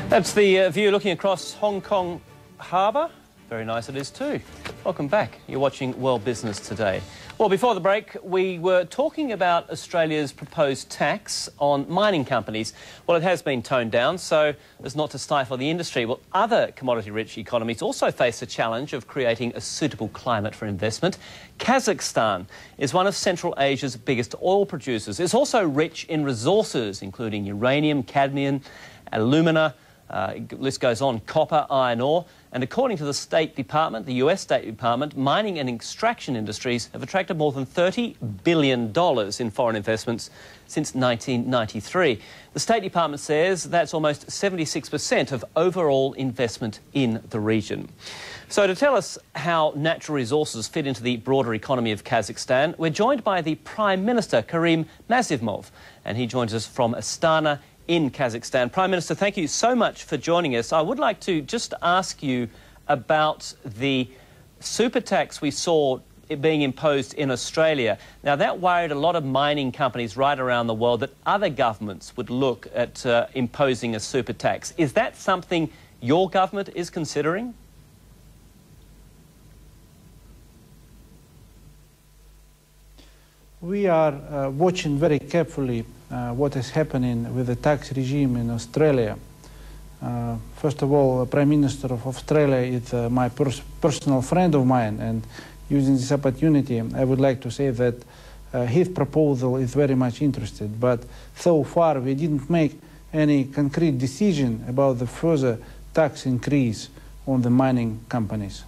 That's the view looking across Hong Kong Harbour. Very nice it is too. Welcome back. You're watching World Business Today. Well, before the break, we were talking about Australia's proposed tax on mining companies. Well, it has been toned down so as not to stifle the industry. Well, other commodity-rich economies also face the challenge of creating a suitable climate for investment. Kazakhstan is one of Central Asia's biggest oil producers. It's also rich in resources, including uranium, cadmium, alumina, list goes on, copper, iron ore. And according to the State Department, the US State Department, mining and extraction industries have attracted more than $30 billion in foreign investments since 1993. The State Department says that's almost 76% of overall investment in the region. So to tell us how natural resources fit into the broader economy of Kazakhstan, we're joined by the Prime Minister, Karim Mazivmov, and he joins us from Astana in Kazakhstan. Prime Minister, thank you so much for joining us. I would like to just ask you about the super tax we saw it being imposed in Australia. Now, that worried a lot of mining companies right around the world that other governments would look at imposing a super tax. Is that something your government is considering? We are watching very carefully what is happening with the tax regime in Australia. First of all, the Prime Minister of Australia is my personal friend of mine, and using this opportunity, I would like to say that his proposal is very much interested. But so far, we didn't make any concrete decision about the further tax increase on the mining companies.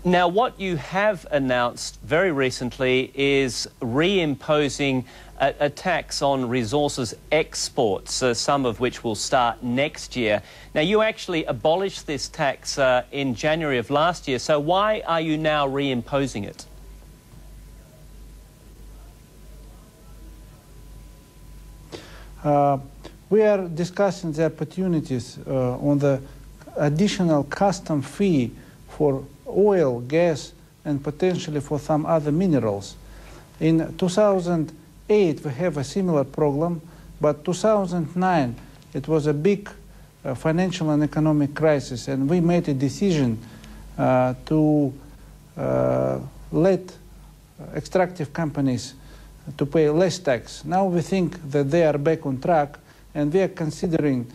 Now, what you have announced very recently is reimposing a tax on resources exports, some of which will start next year. Now, you actually abolished this tax in January of last year, so why are you now reimposing it? We are discussing the opportunities on the additional custom fee for oil, gas, and potentially for some other minerals. In 2008, we have a similar problem, but 2009, it was a big financial and economic crisis, and we made a decision to let extractive companies to pay less tax. Now we think that they are back on track, and we are considering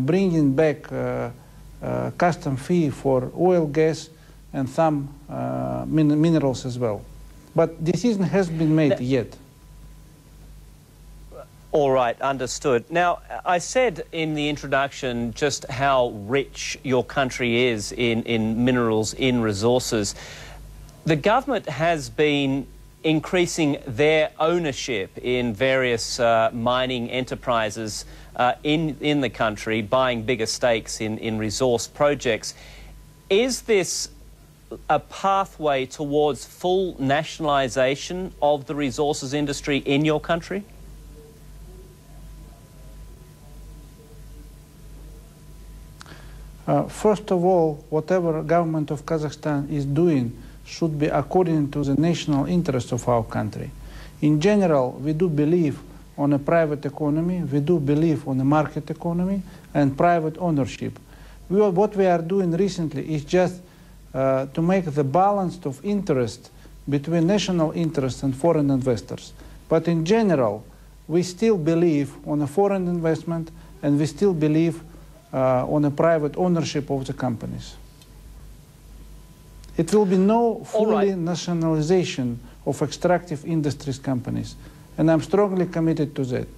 bringing back custom fee for oil, gas, and some minerals as well. But decision hasn't been made yet. All right, understood. Now, I said in the introduction just how rich your country is in minerals, in resources. The government has been increasing their ownership in various mining enterprises in the country, buying bigger stakes in resource projects. Is this a pathway towards full nationalisation of the resources industry in your country? First of all, whatever government of Kazakhstan is doing should be according to the national interest of our country. In general, we do believe on a private economy, we do believe on a market economy and private ownership. What we are doing recently is just to make the balance of interest between national interests and foreign investors. But in general, we still believe on a foreign investment, and we still believe on a private ownership of the companies. It will be no fully nationalization of extractive industries companies, and I'm strongly committed to that.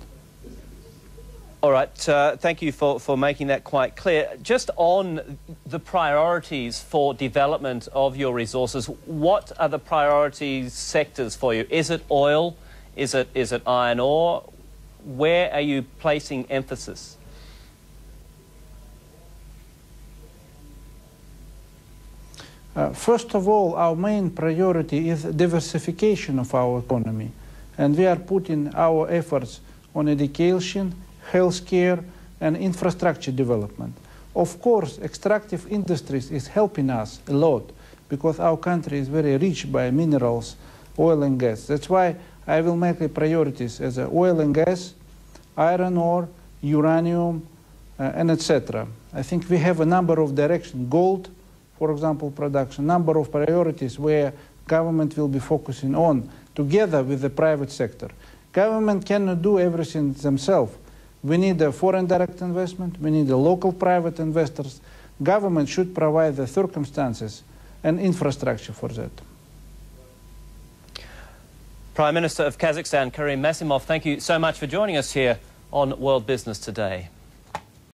All right, thank you for making that quite clear. Just on the priorities for development of your resources, what are the priority sectors for you? Is it oil? Is it iron ore? Where are you placing emphasis? First of all, our main priority is diversification of our economy, and we are putting our efforts on education, healthcare, and infrastructure development. Of course, extractive industries is helping us a lot because our country is very rich by minerals, oil and gas. That's why I will make the priorities as oil and gas, iron ore, uranium, and etc. I think we have a number of directions, gold, for example, production, number of priorities where government will be focusing on together with the private sector. Government cannot do everything themselves. We need a foreign direct investment, we need a local private investors. Government should provide the circumstances and infrastructure for that. Prime Minister of Kazakhstan, Karim Masimov, thank you so much for joining us here on World Business Today.